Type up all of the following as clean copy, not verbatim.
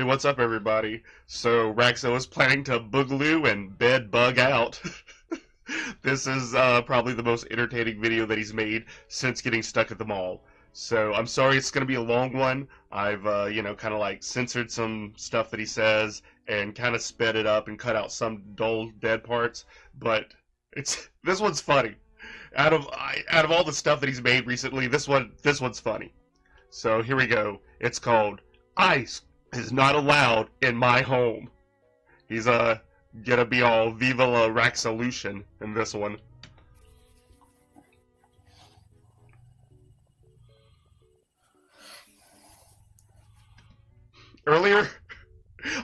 Hey, what's up, everybody? So, Raxo is planning to boogaloo and bed bug out. This is probably the most entertaining video that he's made since getting stuck at the mall. So, I'm sorry it's going to be a long one. I've, kind of like censored some stuff that he says and kind of sped it up and cut out some dull, dead parts. But this one's funny. Out of all the stuff that he's made recently, this one's funny. So, here we go. It's called Ice is Not Allowed in My Home. He's gonna be all Viva la Raxolution in this one. Earlier,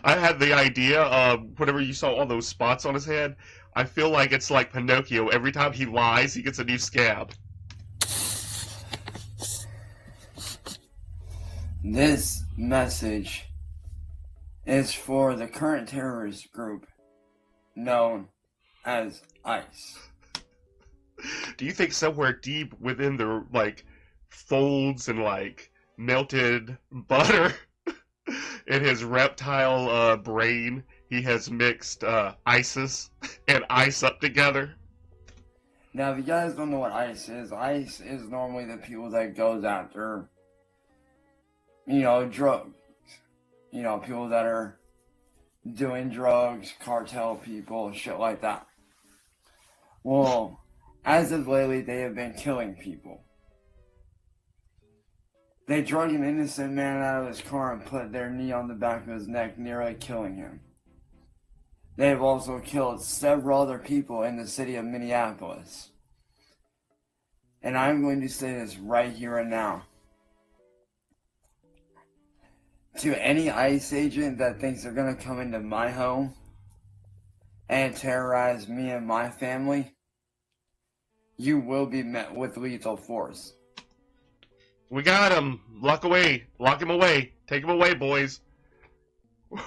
I had the idea of whenever you saw all those spots on his head, I feel like it's like Pinocchio. Every time he lies, he gets a new scab. This message is for the current terrorist group known as ICE. Do you think somewhere deep within the folds and melted butter in his reptile brain, he has mixed ISIS and ICE up together? Now, if you guys don't know what ICE is normally the people that goes after, drugs. People that are doing drugs, cartel people, shit like that. Well, as of lately, they have been killing people. They drug an innocent man out of his car and put their knee on the back of his neck, nearly killing him. They have also killed several other people in the city of Minneapolis. And I'm going to say this right here and now. To any ICE agent that thinks they're going to come into my home and terrorize me and my family, you will be met with lethal force. We got him. Lock him away. Take him away, boys.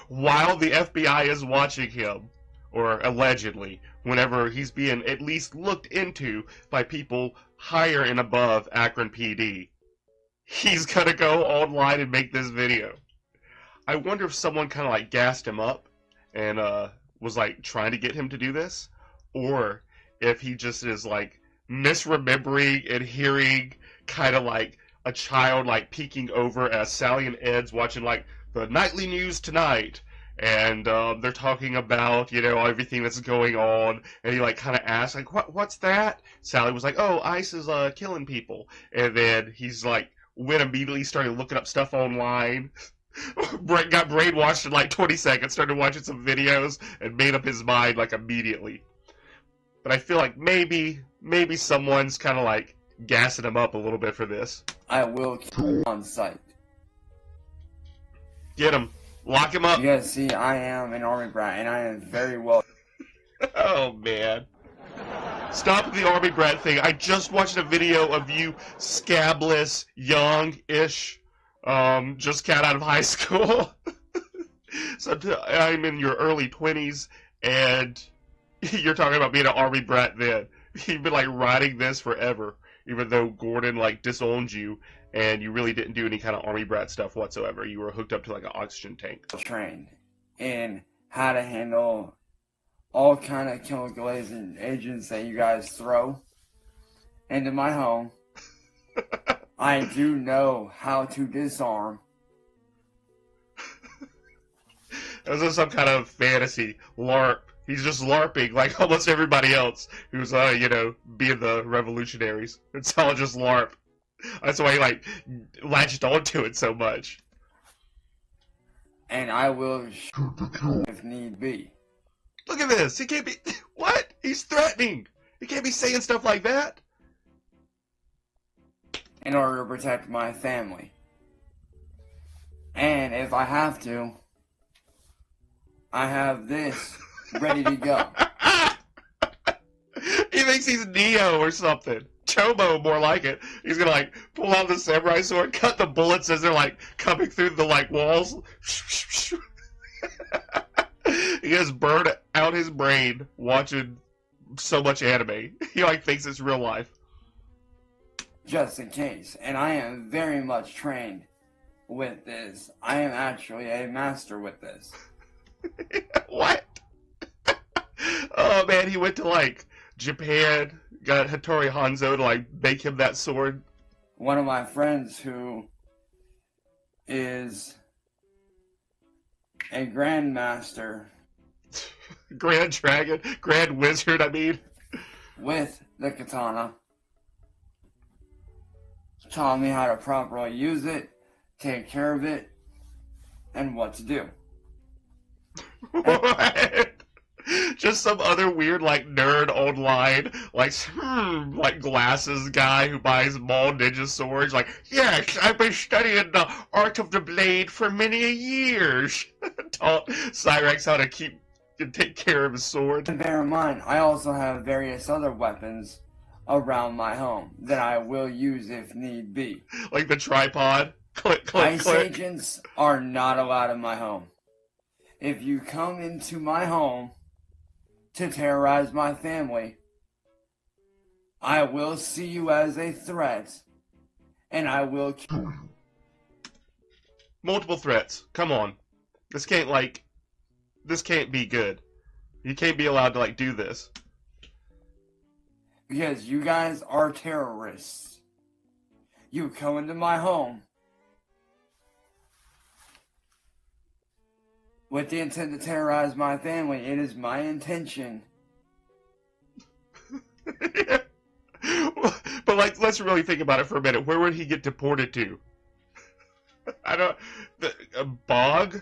While the FBI is watching him, or allegedly, whenever he's being at least looked into by people higher and above Akron PD, he's gonna go online and make this video. I wonder if someone kind of gassed him up and was trying to get him to do this, or if he just is misremembering and hearing kind of like a child peeking over as Sally and Ed's watching the nightly news tonight, and they're talking about everything that's going on, and he kind of asks what's that? Sally was like, oh, ICE is killing people, and then he's went immediately started looking up stuff online. Got brainwashed in 20 seconds, started watching some videos, and made up his mind immediately. But I feel like maybe someone's kind of gassing him up a little bit for this. I will kill on sight. Get him. Lock him up. You guys see, I am an army brat, and I am very well... Oh, man. Stop the army brat thing. I just watched a video of you scabless, young-ish, just got out of high school. So I'm in your early 20s, and you're talking about being an army brat then. You've been riding this forever, even though Gordon disowned you, and you really didn't do any kind of army brat stuff whatsoever. You were hooked up to an oxygen tank. Trained in how to handle all kind of chemical agents that you guys throw into my home. I do know how to disarm. This is some kind of fantasy LARP. He's just LARPing like almost everybody else who's, being the revolutionaries. It's all just LARP. That's why he, latched onto it so much. And I will shoot if need be. Look at this. He can't be... What? He's threatening. He can't be saying stuff like that. In order to protect my family. And if I have to, I have this ready to go. He thinks he's Neo or something. Chobo, more like it. He's gonna pull out the samurai sword, cut the bullets as they're coming through the walls. He has burned out his brain watching so much anime. He thinks it's real life. Just in case. And I am very much trained with this. I am actually a master with this. What? Oh man, he went to like Japan, got Hattori Hanzo to like make him that sword. One of my friends who is a grandmaster Grand Dragon, Grand Wizard, I mean. with the katana taught me how to properly use it, take care of it, and what to do. What? Just some other weird, like, nerd online, like glasses guy who buys mall ninja swords. Like, yes, I've been studying the art of the blade for many years. Taught Cyraxx how to keep and take care of his sword. And bear in mind, I also have various other weapons around my home that I will use if need be. Like the tripod. Click, click, Ice click. agents are not allowed in my home. If you come into my home to terrorize my family, I will see you as a threat, and I will kill you. Multiple threats. Come on. This can't be good. You can't be allowed to, like, do this. Because you guys are terrorists. You come into my home with the intent to terrorize my family. It is my intention. But, like, let's really think about it for a minute. Where would he get deported to? A bog?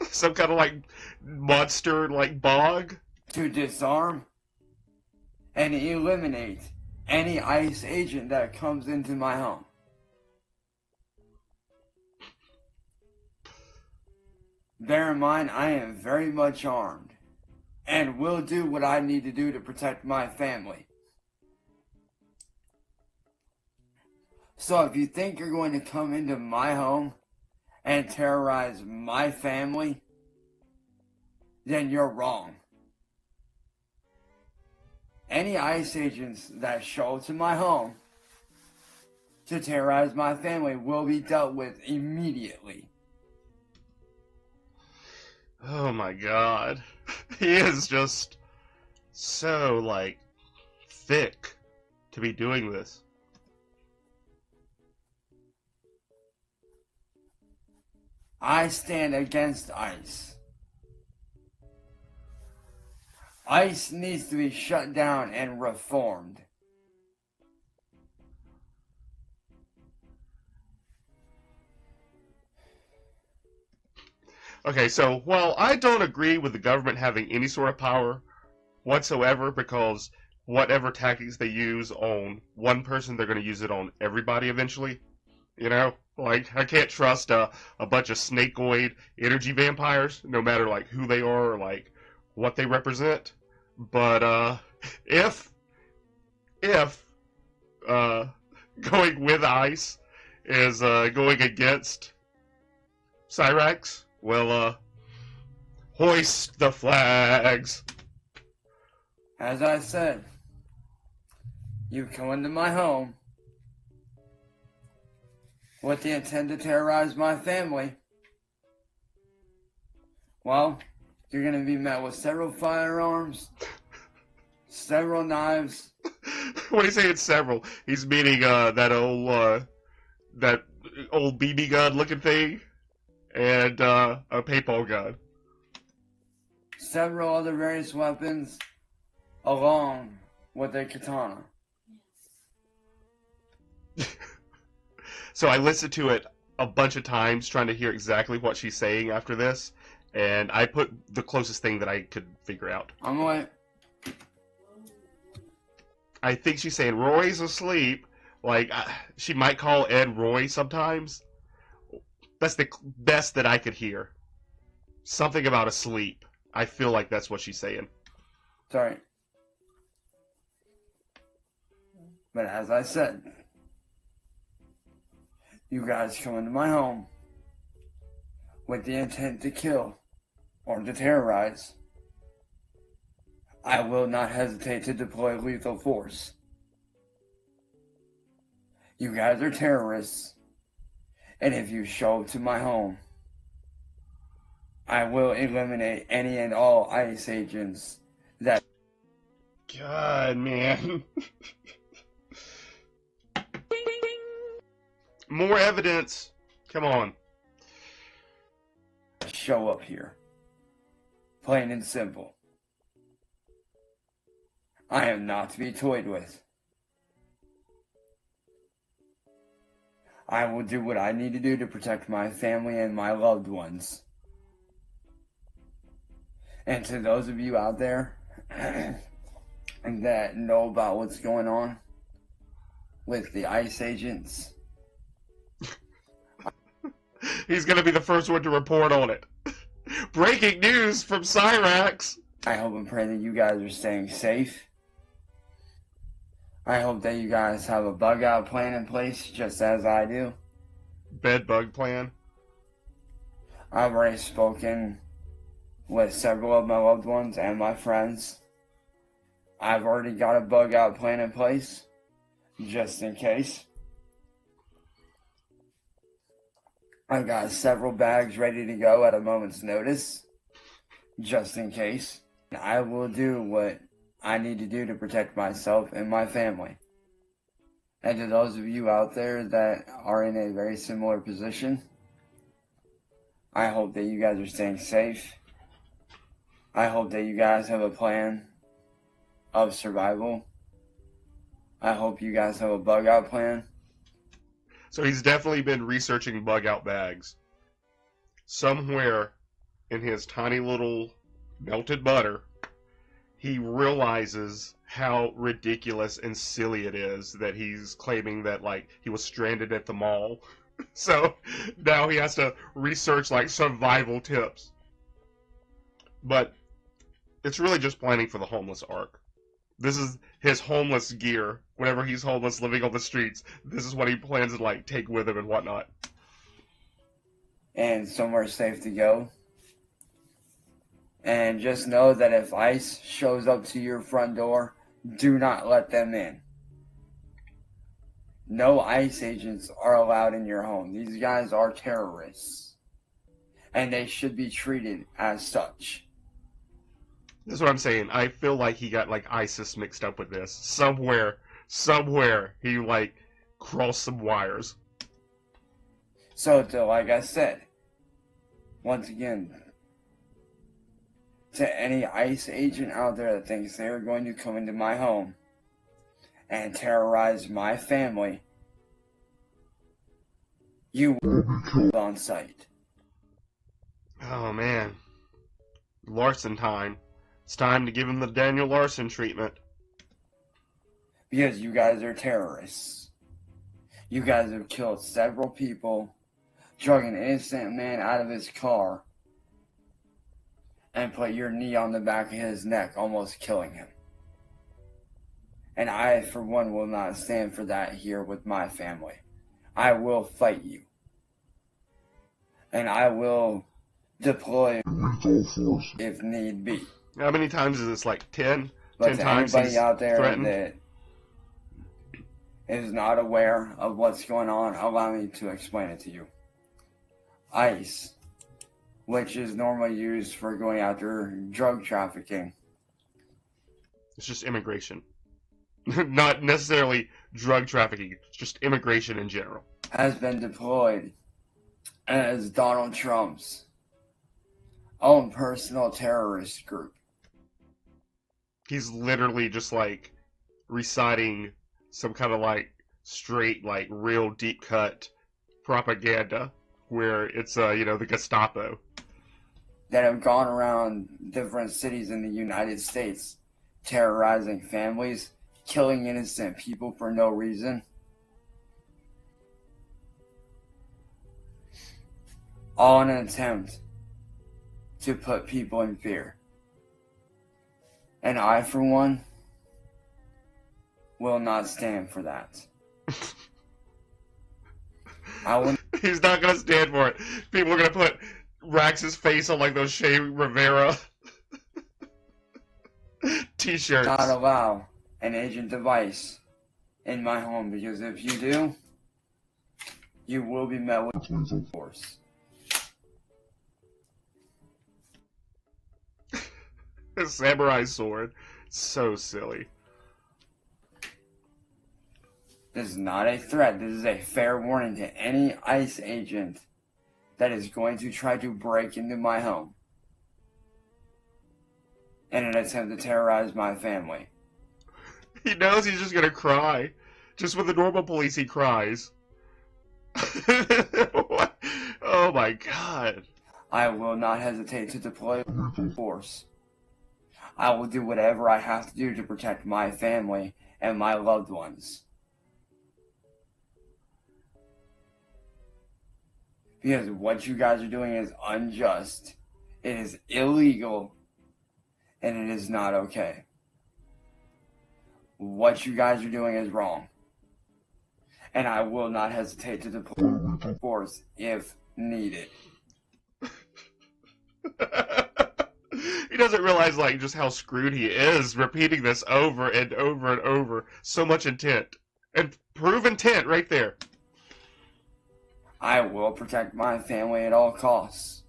Some kind of, like, monster, like, bog? To disarm and eliminate any ICE agent that comes into my home. Bear in mind, I am very much armed and will do what I need to do to protect my family. So if you think you're going to come into my home and terrorize my family, then you're wrong. Any ICE agents that show up to my home to terrorize my family will be dealt with immediately. Oh my god. He is just so, like, thick to be doing this. I stand against ICE. ICE needs to be shut down and reformed. Okay, so, well, I don't agree with the government having any sort of power whatsoever, because whatever tactics they use on one person, they're going to use it on everybody eventually. You know? Like, I can't trust a bunch of snakeoid energy vampires, no matter, like, who they are or, like, what they represent. But, if going with ICE is, going against Cyraxx, well, hoist the flags. As I said, you come into my home with the intent to terrorize my family. Well, you're going to be met with several firearms, several knives. When he's saying several, he's meaning that old BB gun looking thing, and a paintball gun. Several other various weapons, along with a katana. So I listened to it a bunch of times trying to hear exactly what she's saying after this, and I put the closest thing that I could figure out. I'm like, I think she's saying Roy's asleep. Like, she might call Ed Roy sometimes. That's the best that I could hear. Something about asleep. I feel like that's what she's saying. sorry. But as I said, you guys come into my home with the intent to kill or to terrorize. I will not hesitate to deploy lethal force. You guys are terrorists. And if you show up to my home, I will eliminate any and all ICE agents that God, man. More evidence. Come on. show up here. Plain and simple. I am not to be toyed with. I will do what I need to do to protect my family and my loved ones. And to those of you out there that know about what's going on with the ICE agents, He's going to be the first one to report on it. Breaking news from Cyraxx. I hope and pray that you guys are staying safe. I hope that you guys have a bug out plan in place, just as I do. Bed bug plan. I've already spoken with several of my loved ones and my friends. I've already got a bug out plan in place, just in case. I've got several bags ready to go at a moment's notice, just in case. I will do what I need to do to protect myself and my family. And to those of you out there that are in a very similar position, I hope that you guys are staying safe. I hope that you guys have a plan of survival. I hope you guys have a bug out plan. So he's definitely been researching bug out bags. Somewhere in his tiny little melted butter, he realizes how ridiculous and silly it is that he's claiming that, like, he was stranded at the mall. So now he has to research, like, survival tips. But it's really just planning for the homeless arc. This is his homeless gear. Whenever he's homeless, living on the streets, this is what he plans to, like, take with him and whatnot. And somewhere safe to go. And just know that if ICE shows up to your front door, do not let them in. No ICE agents are allowed in your home. These guys are terrorists. And they should be treated as such. That's what I'm saying. I feel like he got, like, ISIS mixed up with this. Somewhere, he, like, crossed some wires. So, like I said, once again, to any ICE agent out there that thinks they are going to come into my home and terrorize my family, you will be killed on sight. Oh, man. Larson time. It's time to give him the Daniel Larson treatment. Because you guys are terrorists. You guys have killed several people, drug an innocent man out of his car, and put your knee on the back of his neck, almost killing him. And I, for one, will not stand for that here with my family. I will fight you. And I will deploy lethal force if need be. How many times is this? Like 10? But 10 to times anybody he's out there threatened? that is not aware of what's going on, allow me to explain it to you. ICE, which is normally used for going after drug trafficking. It's just immigration. Not necessarily drug trafficking, it's just immigration in general. Has been deployed as Donald Trump's own personal terrorist group. He's literally just, like, reciting some kind of, like, straight, like, real deep cut propaganda where it's, the Gestapo. That have gone around different cities in the United States, terrorizing families, killing innocent people for no reason. All in an attempt to put people in fear. And I, for one, will not stand for that. I will. He's not gonna stand for it. People are gonna put Rax's face on, like, those Che Rivera t-shirts. Not allow an agent device in my home, because if you do, you will be met with force. A samurai sword. So silly. This is not a threat. This is a fair warning to any ICE agent that is going to try to break into my home in an attempt to terrorize my family. He knows he's just gonna cry. Just with the normal police, he cries. What? Oh my god. I will not hesitate to deploy force. I will do whatever I have to do to protect my family and my loved ones. Because what you guys are doing is unjust, it is illegal, and it is not okay. What you guys are doing is wrong. And I will not hesitate to deploy force if needed. He doesn't realize, like, just how screwed he is, repeating this over and over and over. So much intent. And prove intent right there. I will protect my family at all costs.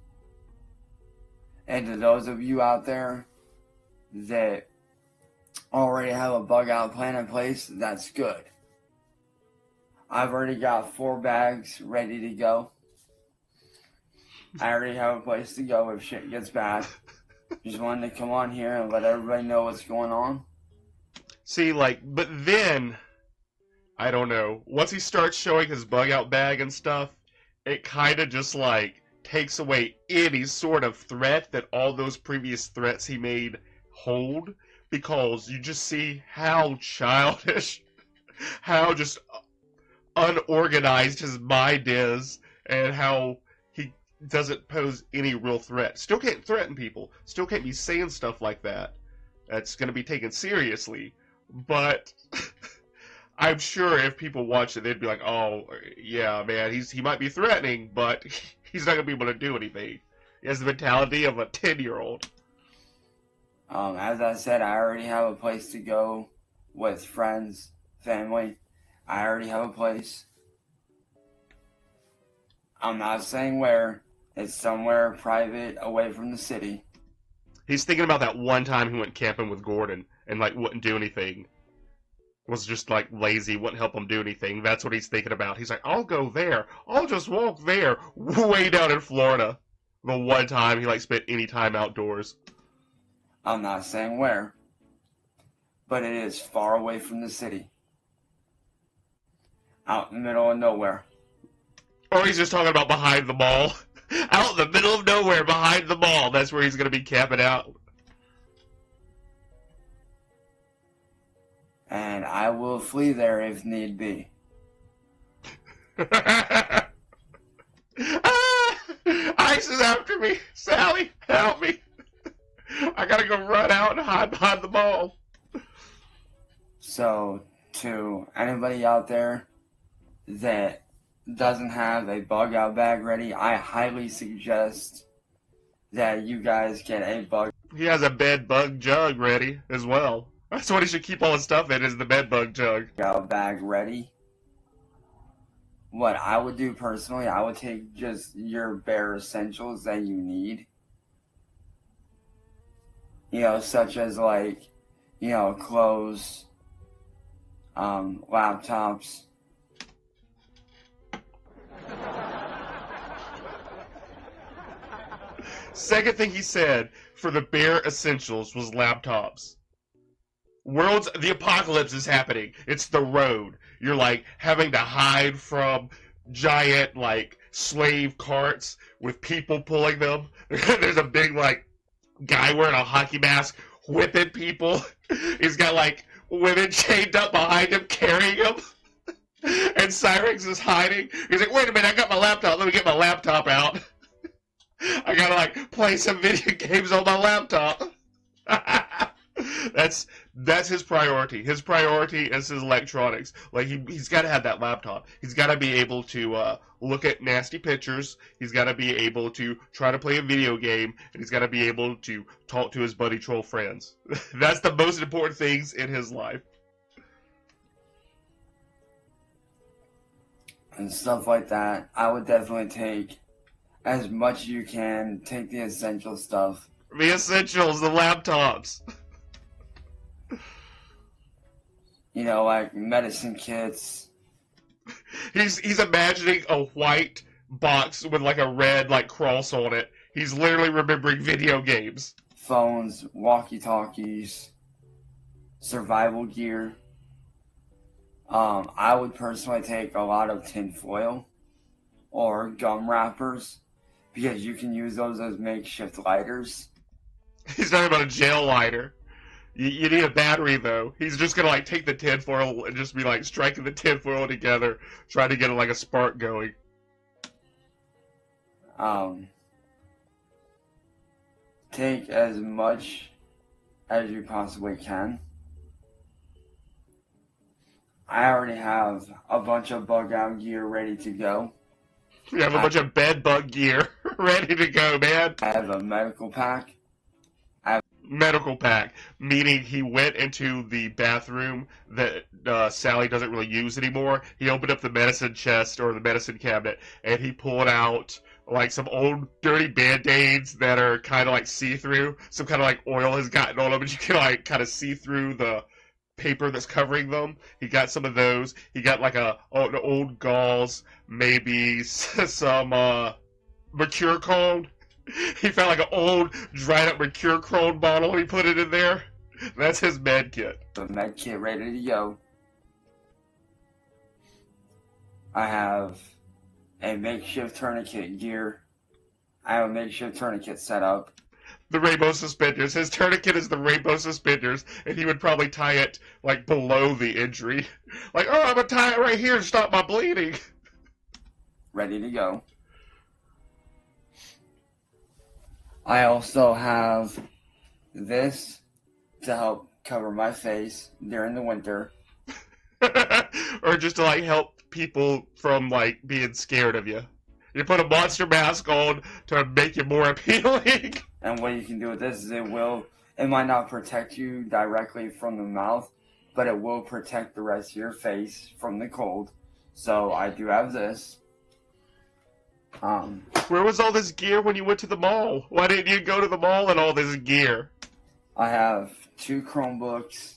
And to those of you out there that already have a bug out plan in place, that's good. I've already got 4 bags ready to go. I already have a place to go if shit gets bad. Just wanted to come on here and let everybody know what's going on. See, like, but then, I don't know, once he starts showing his bug out bag and stuff, it kind of just, like, takes away any sort of threat that all those previous threats he made hold, because you just see how childish, how just unorganized his mind is, and how he doesn't pose any real threat. Still can't threaten people, still can't be saying stuff like that. That's going to be taken seriously, but I'm sure if people watch it, they'd be like, oh, yeah, man, he might be threatening, but he's not going to be able to do anything. He has the mentality of a 10-year-old. As I said, I already have a place to go with friends, family. I already have a place. I'm not saying where. It's somewhere private, away from the city. He's thinking about that one time he went camping with Gordon and, like, wouldn't do anything. Was just, like, lazy, wouldn't help him do anything. That's what he's thinking about. He's like, I'll go there. I'll just walk there. Way down in Florida. The one time he, like, spent any time outdoors. I'm not saying where. But it is far away from the city. Out in the middle of nowhere. Or he's just talking about behind the mall. Out in the middle of nowhere, behind the mall. That's where he's going to be camping out. And I will flee there if need be. Ice is after me. Sally, help me. I gotta go run out and hide behind the mall. So, to anybody out there that doesn't have a bug out bag ready, I highly suggest that you guys get a bug. He has a bed bug jug ready as well. That's what he should keep all his stuff in, is the bed bug jug. Out bag ready. What I would do personally, I would take just your bare essentials that you need. You know, such as like, you know, clothes, laptops. Second thing he said for the bare essentials was laptops. The apocalypse is happening. It's the road. You're like having to hide from giant like slave carts with people pulling them. There's a big like guy wearing a hockey mask whipping people. He's got like women chained up behind him carrying him. And Cyraxx is hiding. He's like, wait a minute, I got my laptop. Let me get my laptop out. I gotta like play some video games on my laptop. That's his priority. His priority is his electronics. Like he's got to have that laptop. He's got to be able to look at nasty pictures. He's got to be able to try to play a video game, and he's got to be able to talk to his buddy troll friends. That's the most important things in his life. and stuff like that. I would definitely take as much as you can. Take the essential stuff. The essentials, the laptops. You know, like medicine kits. He's imagining a white box with like a red like cross on it. He's literally remembering video games. Phones, walkie-talkies, survival gear. I would personally take a lot of tinfoil or gum wrappers because you can use those as makeshift lighters. He's talking about a jail lighter. You need a battery though. He's just gonna like take the tinfoil and just be like striking the tinfoil together, trying to get like a spark going. Take as much as you possibly can. I already have a bunch of Bugout gear ready to go. You have a bunch of bed bug gear ready to go, man. I have a medical pack. Medical pack, meaning he went into the bathroom that Sally doesn't really use anymore. He opened up the medicine chest or the medicine cabinet, and he pulled out like some old dirty band-aids that are kind of like see-through. Some kind of like oil has gotten on them, and you can like kind of see through the paper that's covering them. He got some of those. He got like an old gauze, maybe some Mercure cone. He found like an old, dried up Mercure Crone bottle. He put it in there. That's his med kit. The med kit ready to go. I have a makeshift tourniquet gear. I have a makeshift tourniquet set up. The rainbow suspenders. His tourniquet is the rainbow suspenders, and he would probably tie it like below the injury. Like, oh, I'm gonna tie it right here to stop my bleeding. Ready to go. I also have this to help cover my face during the winter. Or just to like help people from like being scared of you. You put a monster mask on to make you more appealing. And what you can do with this is it might not protect you directly from the mouth, but it will protect the rest of your face from the cold. So I do have this. Where was all this gear when you went to the mall? Why didn't you go to the mall and all this gear? I have 2 Chromebooks.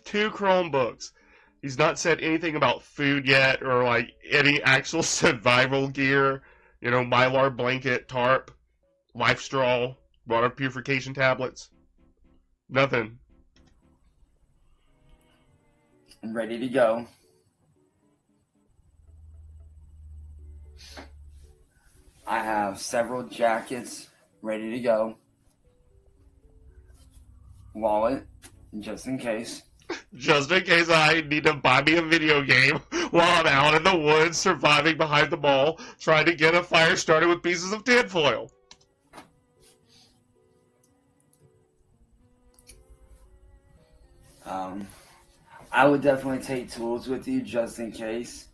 2 Chromebooks. He's not said anything about food yet or like any actual survival gear. You know, Mylar blanket, tarp, life straw, water purification tablets. Nothing. I'm ready to go. I have several jackets ready to go. Wallet, just in case. Just in case I need to buy me a video game while I'm out in the woods surviving behind the mall, trying to get a fire started with pieces of tinfoil. I would definitely take tools with you just in case.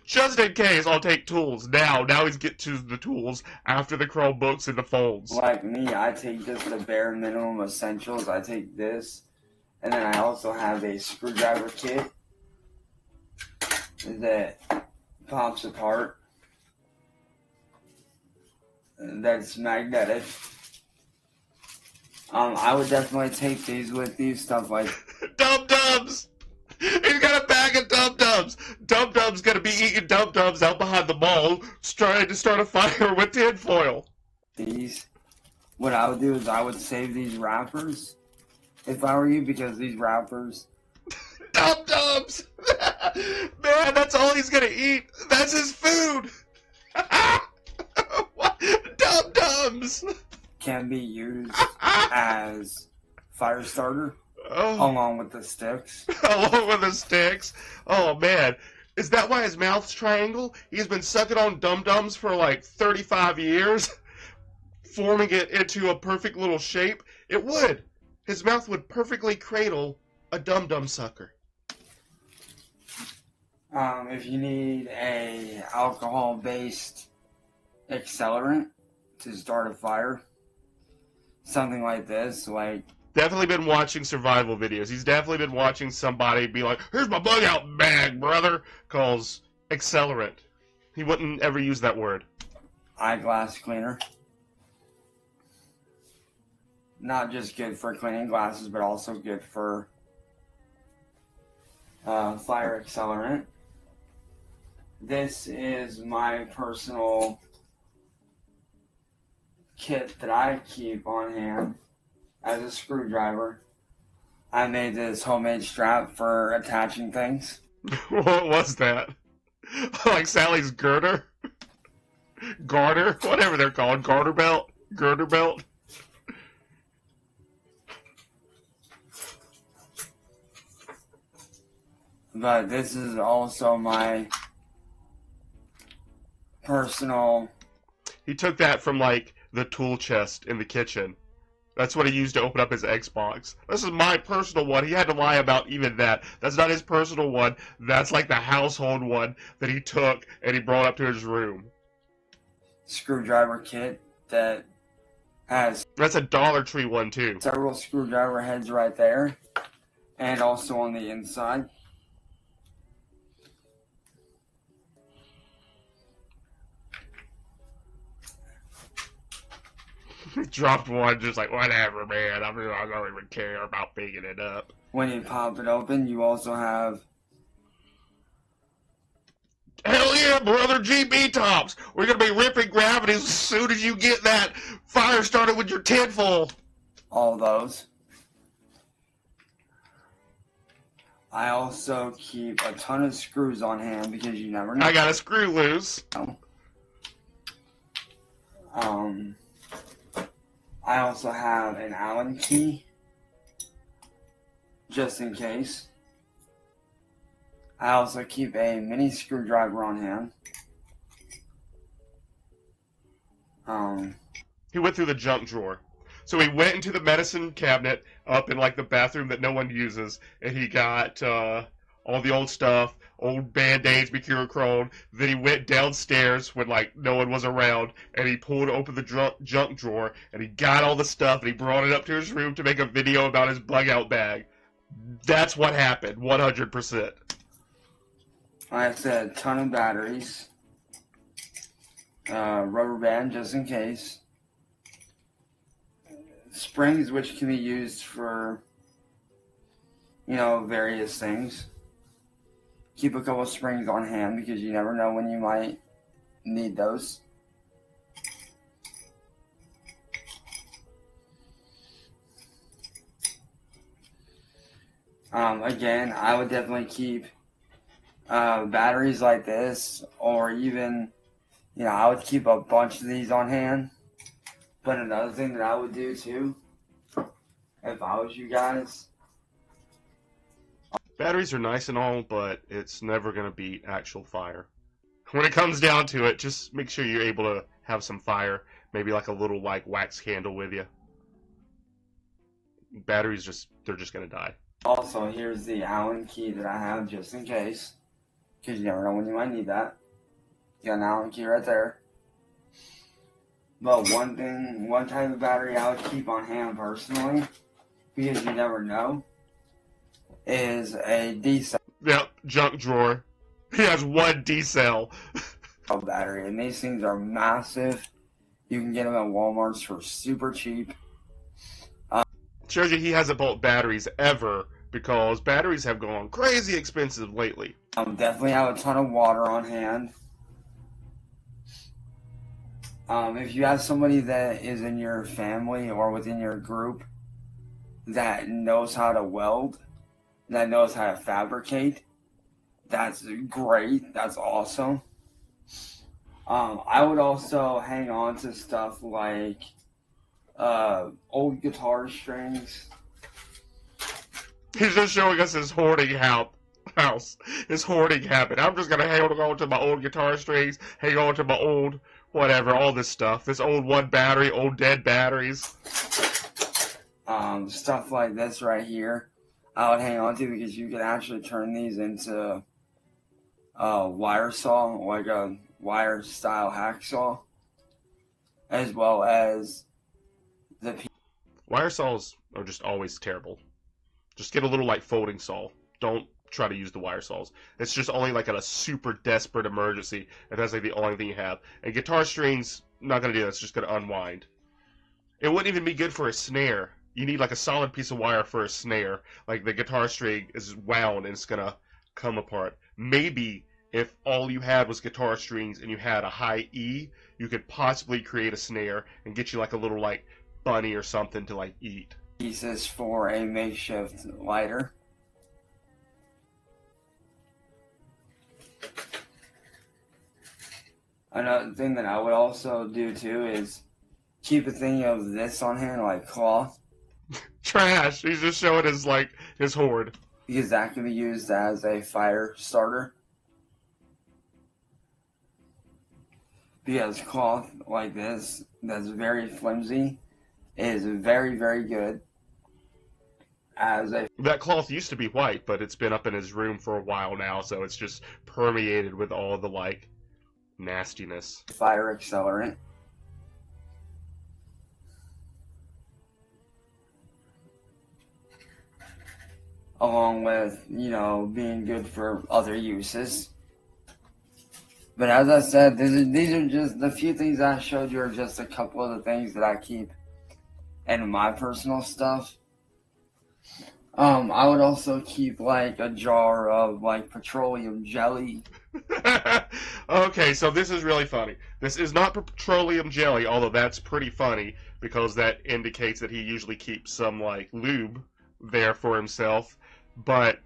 Just in case, I'll take tools. Now he's get to the tools after the Chromebooks and the phones. Like me, I take just the bare minimum essentials. I take this. And then I also have a screwdriver kit that pops apart. That's magnetic. I would definitely take these with you, stuff like Dum-Dums! He's got a bag of Dum-Dums! Dum-Dum's gonna be eating Dum-Dums out behind the mall, trying to start a fire with tinfoil. these. What I would do is I would save these wrappers if I were you, because these wrappers... Dum-Dums! Man, that's all he's gonna eat! That's his food! Dum-Dums! can be used as fire starter along with the sticks. Along with the sticks? Oh, man. Is that why his mouth's triangle? He's been sucking on Dum-Dums for like 35 years, forming it into a perfect little shape. It would. His mouth would perfectly cradle a Dum-Dum sucker. If you need a alcohol-based accelerant to start a fire, something like this, like Definitely been watching survival videos. He's definitely been watching somebody be like, here's my bug out bag, brother, calls accelerant. He wouldn't ever use that word. Eyeglass cleaner. Not just good for cleaning glasses, but also good for fire accelerant. This is my personal kit that I keep on hand as a screwdriver. I made this homemade strap for attaching things. What was that? Like Sally's girder? Garter? Whatever they're called. Garter belt? Girder belt? But this is also my personal... He took that from, like, the tool chest in the kitchen. That's what he used to open up his Xbox. This is my personal one. He had to lie about even that. That's not his personal one. That's like the household one that he took and he brought up to his room. Screwdriver kit that has... That's a Dollar Tree one, too. Several screwdriver heads right there. And also on the inside. Dropped one, just like, whatever, man. I don't even care about picking it up. When you pop it open, you also have... Hell yeah, brother, GB tops! We're gonna be ripping gravities as soon as you get that fire started with your tinfoil. all those. I also keep a ton of screws on hand because you never know. I got a screw loose. I also have an Allen key, just in case. I also keep a mini screwdriver on hand. He went through the junk drawer. So he went into the medicine cabinet up in like the bathroom that no one uses, and he got all the old stuff, old Band-Aids, Mercurochrome. Then he went downstairs when like no one was around, and he pulled open the junk drawer, and he got all the stuff, and he brought it up to his room to make a video about his bug out bag. That's what happened, 100%. I said a ton of batteries, rubber band just in case, springs which can be used for, various things. Keep a couple of springs on hand because you never know when you might need those. Again, I would definitely keep batteries like this, or even, I would keep a bunch of these on hand. But another thing that I would do too, if I was you guys. Batteries are nice and all, but it's never going to beat actual fire. When it comes down to it, just make sure you're able to have some fire. Maybe like a little wax candle with you. Batteries they're just going to die. Also, here's the Allen key that I have just in case. Because you never know when you might need that. You got an Allen key right there. But one type of battery I would keep on hand personally, because you never know, is a D-cell Yep, junk drawer. He has one D-cell. battery. And these things are massive. You can get them at Walmart's for super cheap. Shows you he hasn't bought batteries ever, because batteries have gone crazy expensive lately. Definitely have a ton of water on hand. If you have somebody that is in your family or within your group that knows how to weld, that knows how to fabricate, that's great. That's awesome. I would also hang on to stuff like old guitar strings. He's just showing us his hoarding house. His hoarding habit. I'm just going to hang on to my old guitar strings, hang on to my old whatever, all this stuff. This old one battery, old dead batteries. Stuff like this right here, I would hang on to because you can actually turn these into a wire saw, like a wire style hacksaw, as well as the Wire saws are just always terrible. Just get a little like folding saw. Don't try to use the wire saws. It's just only like in a super desperate emergency if that's like the only thing you have. And guitar strings, not gonna do that. It's just gonna unwind. It wouldn't even be good for a snare. You need like a solid piece of wire for a snare. Like the guitar string is wound and it's gonna come apart. Maybe if all you had was guitar strings and you had a high E, you could possibly create a snare and get you like a little like bunny or something to like eat. Pieces for a makeshift lighter. Another thing that I would also do too is keep a thing of this on hand, like cloth. Trash. He's just showing his like his hoard. Because that can be used as a fire starter. Because cloth like this, that's very flimsy, is very, very good as a... That cloth used to be white, but it's been up in his room for a while now, so it's just permeated with all the, like, nastiness. Fire accelerant. Along with, you know, being good for other uses. But as I said, these are just the few things I showed you are just a couple of the things that I keep in my personal stuff. I would also keep like a jar of like petroleum jelly. Okay, so this is really funny. This is not petroleum jelly, although that's pretty funny because that indicates that he usually keeps some like lube there for himself. But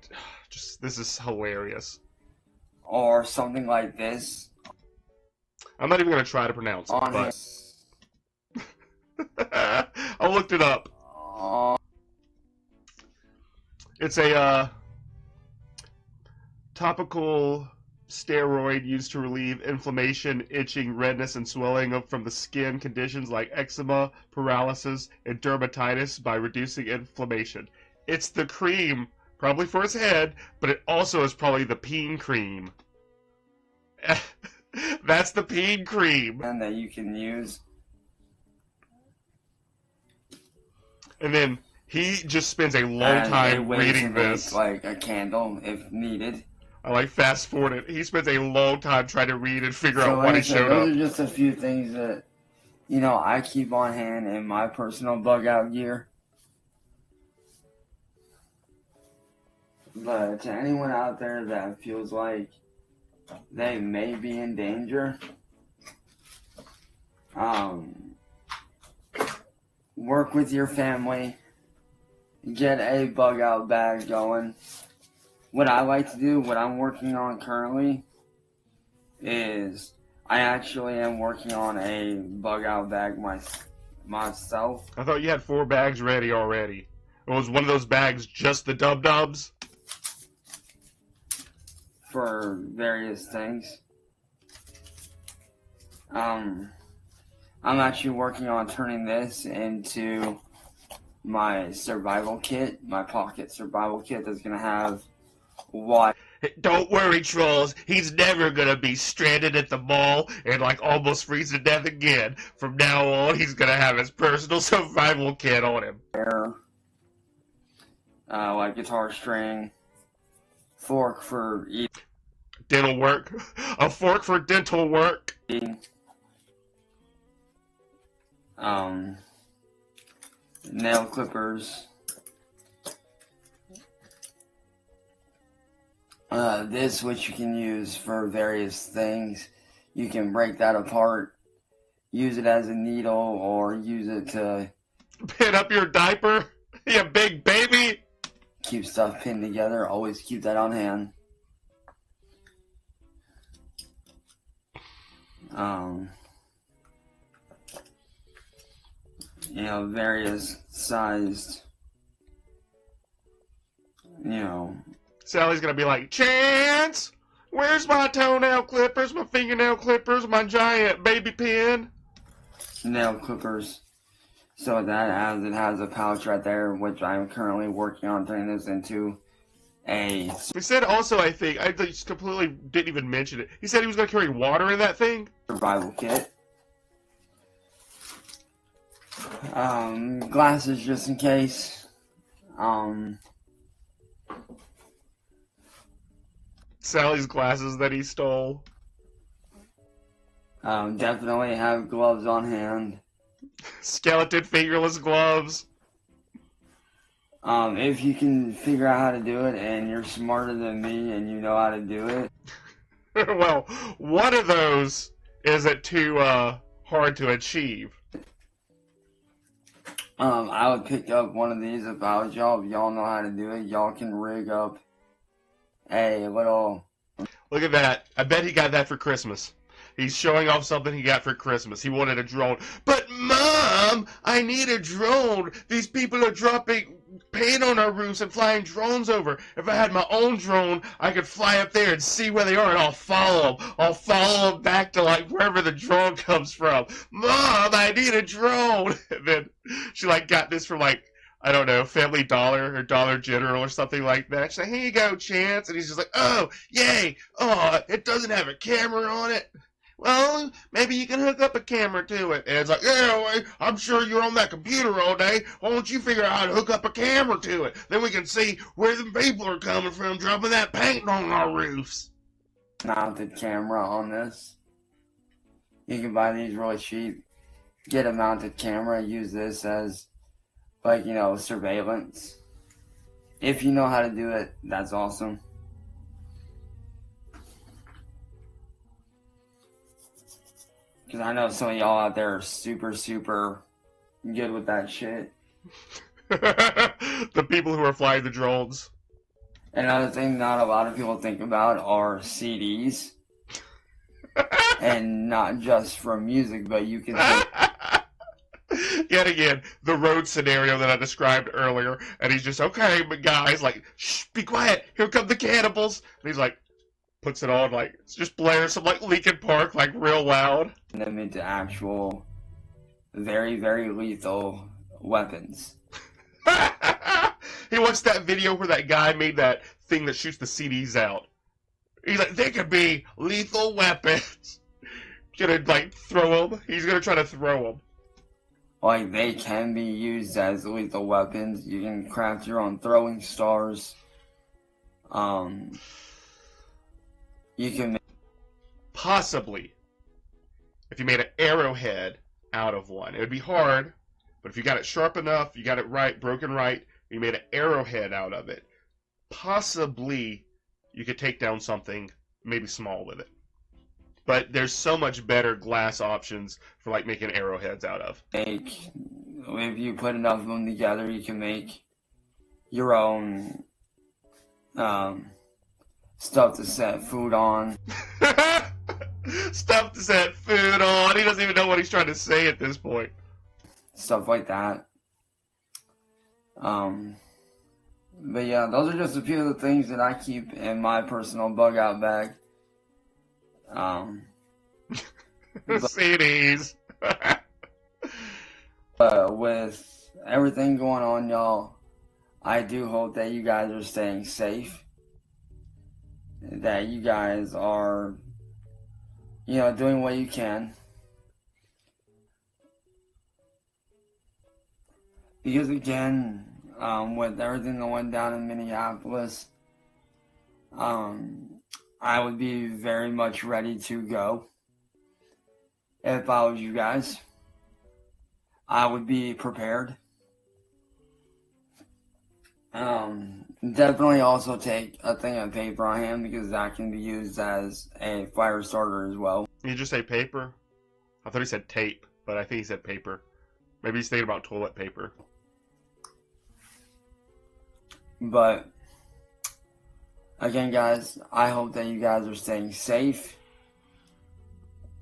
just this is hilarious. Or something like this. I'm not even gonna try to pronounce it, On but I looked it up. It's a topical steroid used to relieve inflammation, itching, redness, and swelling from the skin conditions like eczema, paralysis, and dermatitis by reducing inflammation. It's the cream, probably for his head, but it also is probably the peen cream. That's the peen cream. And that you can use. And then he just spends a long time reading this. Like a candle if needed. I like fast forward it. He spends a long time trying to read and figure out what he showed up. Those are just a few things that, you know, I keep on hand in my personal bug out gear. But to anyone out there that feels like they may be in danger, work with your family, get a bug out bag going. What I like to do, what I'm working on currently, is I actually am working on a bug out bag myself. I thought you had 4 bags ready already. Or was one of those bags just the dub-dubs? For various things. I'm actually working on turning this into my survival kit, my pocket survival kit that's going to have water. Don't worry, trolls. He's never gonna be stranded at the mall and like almost freeze to death again. From now on, he's gonna have his personal survival kit on him. Like guitar string, fork for eating. Dental work. A fork for dental work. Nail clippers. This, which you can use for various things. You can break that apart, use it as a needle, or use it to pin up your diaper, you big baby. Keep stuff pinned together. Always keep that on hand. You know, various sized, you know. Sally's gonna be like, Chance, where's my toenail clippers, my fingernail clippers, my giant baby pin? Nail clippers. So that it has a pouch right there, which I'm currently working on turning this into a... He said also, I think, I just completely didn't even mention it. He said he was gonna carry water in that thing? Survival kit. Glasses just in case. Sally's glasses that he stole. Definitely have gloves on hand. Skeleton fingerless gloves. If you can figure out how to do it and you're smarter than me and you know how to do it. Well, one of those isn't too hard to achieve. I would pick up one of these if I was y'all. If y'all know how to do it, y'all can rig up a little... Look at that. I bet he got that for Christmas. He's showing off something he got for Christmas. He wanted a drone. But, Mom, I need a drone. These people are dropping paint on our roofs and flying drones over. If I had my own drone, I could fly up there and see where they are, and I'll follow them. I'll follow them back to, like, wherever the drone comes from. Mom, I need a drone. And then she, like, got this from, like, I don't know, Family Dollar or Dollar General or something like that. She's like, here you go, Chance. And he's just like, oh, yay. Oh, it doesn't have a camera on it. Well, maybe you can hook up a camera to it. And it's like, yeah, I'm sure you're on that computer all day. Why don't you figure out how to hook up a camera to it? Then we can see where the people are coming from dropping that paint on our roofs. Mounted camera on this. You can buy these really cheap. Get a mounted camera. Use this as, like, you know, surveillance. If you know how to do it, that's awesome. Because I know some of y'all out there are super, super good with that shit. The people who are flying the drones. Another thing not a lot of people think about are CDs. And not just from music, but you can think... Yet again, the road scenario that I described earlier. And he's just, okay, but guys, like, shh, be quiet. Here come the cannibals. And he's like, puts it on, like, it's just blaring some, like, Linkin Park, like, real loud. Them into actual, very, very lethal weapons. He watched that video where that guy made that thing that shoots the CDs out. He's like, they could be lethal weapons. Gonna, like, throw them. He's gonna try to throw them. Like, they can be used as lethal weapons. You can craft your own throwing stars. You can... Possibly. If you made an arrowhead out of one. It would be hard, but if you got it sharp enough, you got it right, broken right, you made an arrowhead out of it, possibly you could take down something maybe small with it. But there's so much better glass options for, like, making arrowheads out of. If you put enough of them together, you can make your own stuff to set food on. Stuff to set food on. He doesn't even know what he's trying to say at this point. Stuff like that. But yeah, those are just a few of the things that I keep in my personal bug out bag. CDs. With everything going on, y'all, I do hope that you guys are staying safe. That you guys are, you know, doing what you can. Because again, with everything that went down in Minneapolis, I would be very much ready to go. If I was you guys, I would be prepared. Definitely also take a thing of paper on hand because that can be used as a fire starter as well. Did you just say paper? I thought he said tape, but I think he said paper. Maybe he's thinking about toilet paper. But again, guys, I hope that you guys are staying safe,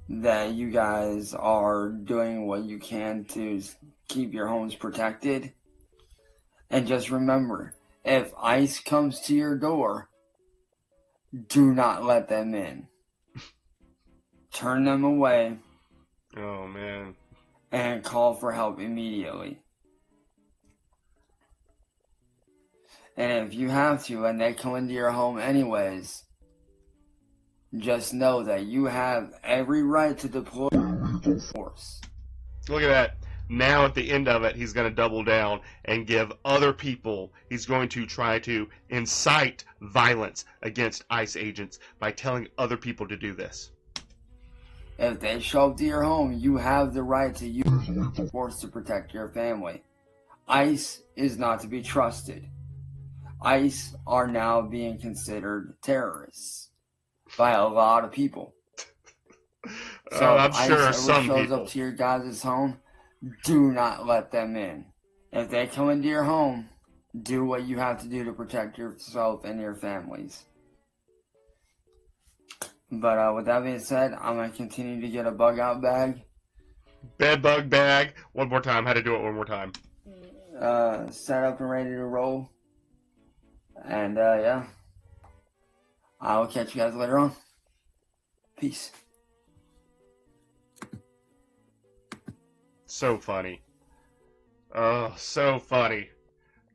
that you guys are doing what you can to keep your homes protected. And just remember, if ICE comes to your door, do not let them in. Turn them away. Oh, man. And call for help immediately. And if you have to, and they come into your home anyways, just know that you have every right to deploy force. Look at that. Now at the end of it, he's going to double down and give other people, he's going to try to incite violence against ICE agents by telling other people to do this. If they show up to your home, you have the right to use force to protect your family. ICE is not to be trusted. ICE are now being considered terrorists by a lot of people. So I'm if sure ICE some ever shows people. up to your guys' home, do not let them in. If they come into your home, do what you have to do to protect yourself and your families. But with that being said, I'm going to continue to get a bug out bag. Bed bug bag. One more time. How to do it one more time. Set up and ready to roll. And yeah. I'll catch you guys later on. Peace. So funny. Oh, so funny.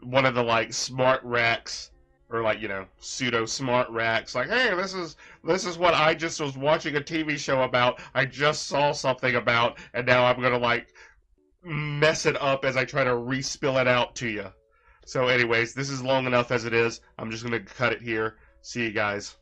One of the like smart racks, or like, you know, pseudo smart racks, like, hey, this is what I just was watching a TV show about. I just saw something about, and now I'm gonna like mess it up as I try to re-spill it out to you. So anyways, this is long enough as it is. I'm just gonna cut it here. See you guys.